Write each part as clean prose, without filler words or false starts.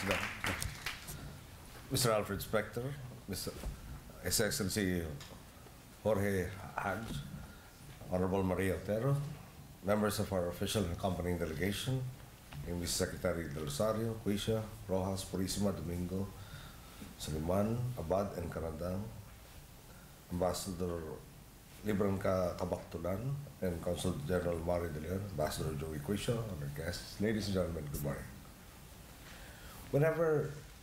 President, Mr. Alfred Spector, Mr. His Excellency Jorge Hags, Honorable Maria Otero, members of our official and accompanying delegation, English Secretary Del Rosario, Huisha, Rojas, Purisima, Domingo, Soliman, Abad, and Canandang, Ambassador Libran Kabaktulan, and Consul General Mario De Leon, Ambassador Joey Quisha, other guests. Ladies and gentlemen, good morning.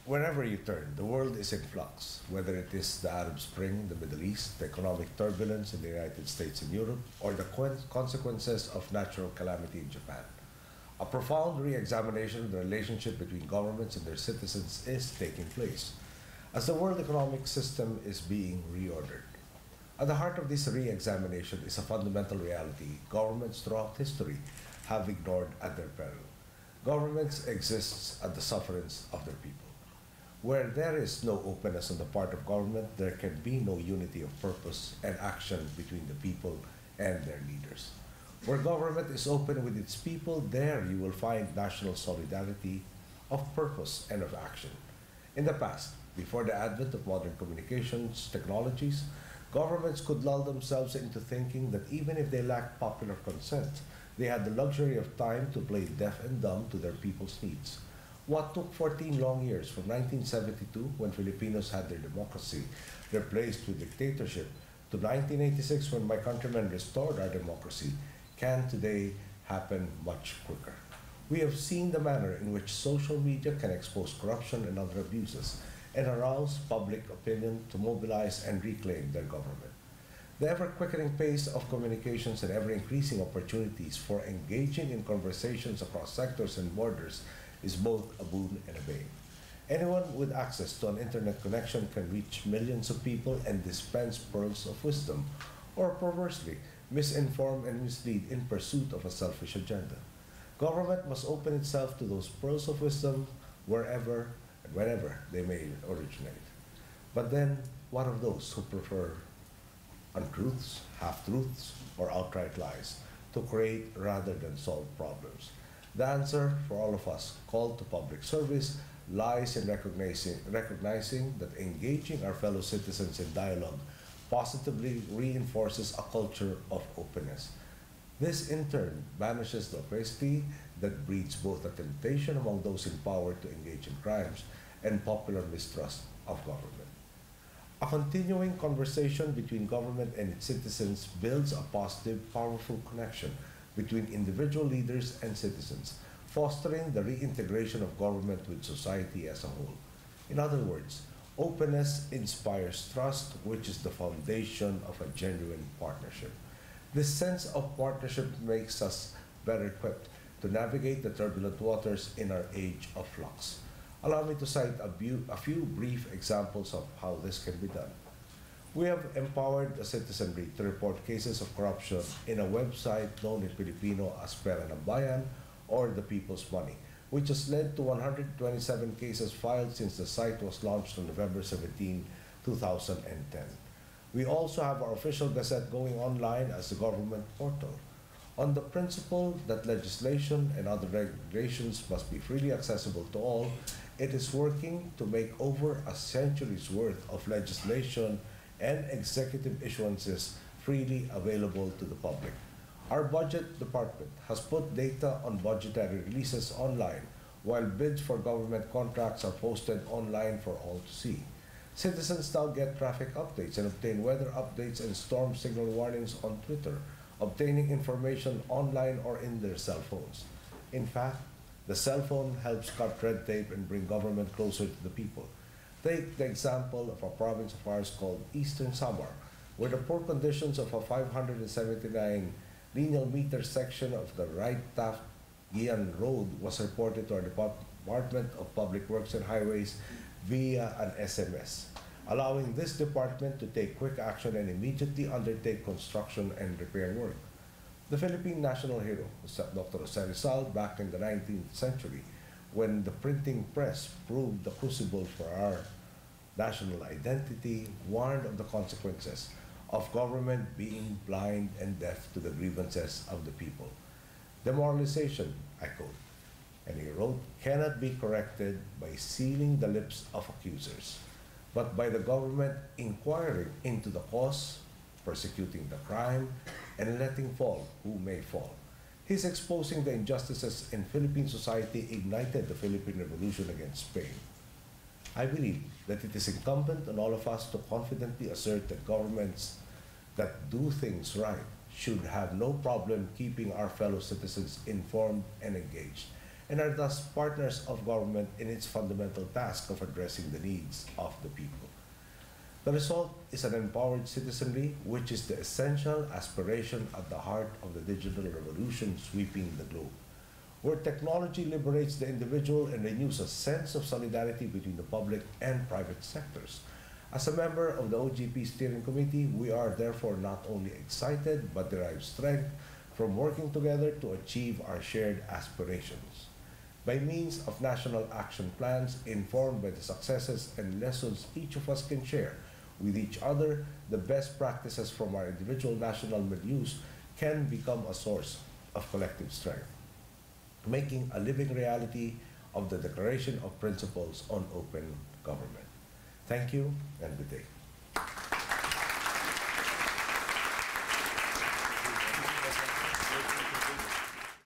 Wherever you turn, the world is in flux, whether it is the Arab Spring, the Middle East, the economic turbulence in the United States and Europe, or the consequences of natural calamity in Japan. A profound re-examination of the relationship between governments and their citizens is taking place, as the world economic system is being reordered. At the heart of this re-examination is a fundamental reality governments throughout history have ignored at their peril. Governments exist at the sufferance of their people. Where there is no openness on the part of government, there can be no unity of purpose and action between the people and their leaders. Where government is open with its people, there you will find national solidarity of purpose and of action. In the past, before the advent of modern communications technologies, governments could lull themselves into thinking that even if they lacked popular consent, they had the luxury of time to play deaf and dumb to their people's needs. What took 14 long years from 1972, when Filipinos had their democracy replaced with dictatorship, to 1986, when my countrymen restored our democracy, can today happen much quicker. We have seen the manner in which social media can expose corruption and other abuses and arouse public opinion to mobilize and reclaim their government. The ever-quickening pace of communications and ever-increasing opportunities for engaging in conversations across sectors and borders is both a boon and a bane. Anyone with access to an internet connection can reach millions of people and dispense pearls of wisdom, or perversely, misinform and mislead in pursuit of a selfish agenda. Government must open itself to those pearls of wisdom wherever and whenever they may originate. But then, what of those who prefer untruths, half-truths, or outright lies to create rather than solve problems? The answer for all of us called to public service lies in recognizing that engaging our fellow citizens in dialogue positively reinforces a culture of openness. This in turn banishes the opacity that breeds both a temptation among those in power to engage in crimes and popular mistrust of government. A continuing conversation between government and its citizens builds a positive, powerful connection between individual leaders and citizens, fostering the reintegration of government with society as a whole. In other words, openness inspires trust, which is the foundation of a genuine partnership. This sense of partnership makes us better equipped to navigate the turbulent waters in our age of flux. Allow me to cite a few brief examples of how this can be done. We have empowered the citizenry to report cases of corruption in a website known in Filipino as Pera ng Bayan, or the People's Money, which has led to 127 cases filed since the site was launched on November 17, 2010. We also have our official gazette going online as a government portal. On the principle that legislation and other regulations must be freely accessible to all, it is working to make over a century's worth of legislation and executive issuances freely available to the public. Our budget department has put data on budgetary releases online, while bids for government contracts are posted online for all to see. Citizens now get traffic updates and obtain weather updates and storm signal warnings on Twitter, obtaining information online or in their cell phones. In fact, the cell phone helps cut red tape and bring government closer to the people. Take the example of a province of ours called Eastern Samar, where the poor conditions of a 579 lineal meter section of the Wright-Taft-Gian Road was reported to our Department of Public Works and Highways via an SMS, allowing this department to take quick action and immediately undertake construction and repair work. The Philippine national hero, Dr. Jose Rizal, back in the 19th century, when the printing press proved the crucible for our national identity, warned of the consequences of government being blind and deaf to the grievances of the people. Demoralization, I quote, And he wrote, cannot be corrected by sealing the lips of accusers, but by the government inquiring into the cause, persecuting the crime, and letting fall who may fall. His exposing the injustices in Philippine society ignited the Philippine Revolution against Spain. I believe that it is incumbent on all of us to confidently assert that governments that do things right should have no problem keeping our fellow citizens informed and engaged, and are thus partners of government in its fundamental task of addressing the needs of the people. The result is an empowered citizenry, which is the essential aspiration at the heart of the digital revolution sweeping the globe, where technology liberates the individual and renews a sense of solidarity between the public and private sectors. As a member of the OGP Steering Committee, we are therefore not only excited but derive strength from working together to achieve our shared aspirations. By means of national action plans informed by the successes and lessons each of us can share with each other, the best practices from our individual national milieus can become a source of collective strength, making a living reality of the Declaration of Principles on Open Government. Thank you and good day.